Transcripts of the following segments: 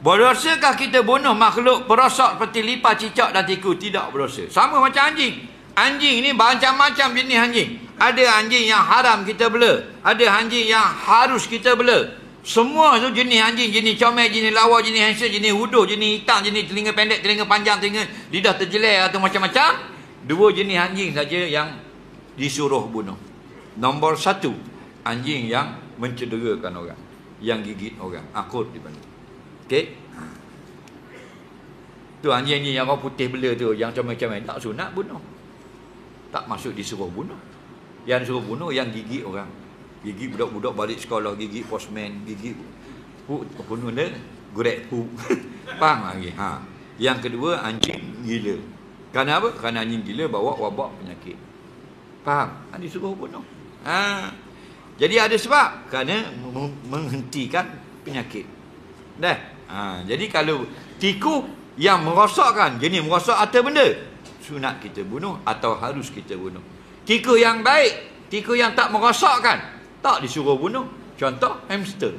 Berdosakah kita bunuh makhluk perosak seperti lipas, cicak dan tikus? Tidak berdosa. Sama macam anjing. Anjing ni macam-macam jenis anjing. Ada anjing yang haram kita bela. Ada anjing yang harus kita bela. Semua tu jenis anjing, jenis comel, jenis lawa, jenis handsome, jenis huduh, jenis hitam, jenis telinga pendek, telinga panjang, telinga lidah terjelek atau macam-macam. Dua jenis anjing saja yang disuruh bunuh. Nombor satu, anjing yang mencederakan orang, yang gigit orang, akur dipanggil. Okey. Tu anjing-anjing yang orang putih bela tu, yang comel-comel, tak sunat bunuh. Tak masuk disuruh bunuh. Yang disuruh bunuh yang gigit orang. Gigit budak-budak balik sekolah, gigit postman, gigit bunuh dia, gorek hu. Faham lagi? Ha. Yang kedua, anjing gila. Kerana apa? Kerana anjing gila bawa wabak penyakit. Faham? Disuruh bunuh. Ha. Jadi ada sebab. Kerana menghentikan penyakit. Dah. Ha. Jadi kalau tikus yang merosakkan, jenis merosak atau benda, sunat kita bunuh atau harus kita bunuh. Tikus yang baik, tikus yang tak merosakkan, tak disuruh bunuh. Contoh, hamster.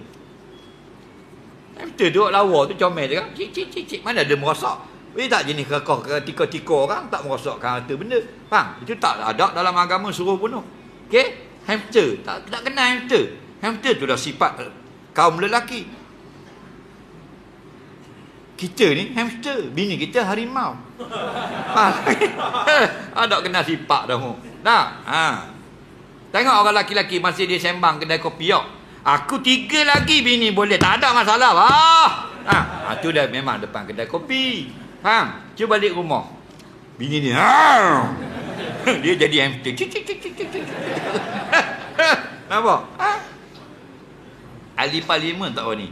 Hamster duduk lawa tu comel je kan. Cik, cik, cik, cik. Mana ada merosak? Tak jenis kekoh ke tika-tika orang, tak merosakkan harta benda. Faham? Itu tak ada dalam agama suruh bunuh. Okey? Hamster. Tak kenal hamster. Hamster tu dah sifat kaum lelaki. Kita ni hamster. Bini kita harimau. Faham? Ada kenal sifat dah. Tak? Ha. Tengok orang laki-laki masih dia sembang kedai kopi. Aku 3 lagi bini boleh. Tak ada masalah. Tu dah memang depan kedai kopi. Faham? Cuba balik rumah. Bini ni. Dia jadi hamster. Nampak? Ahli parlimen tak orang ni.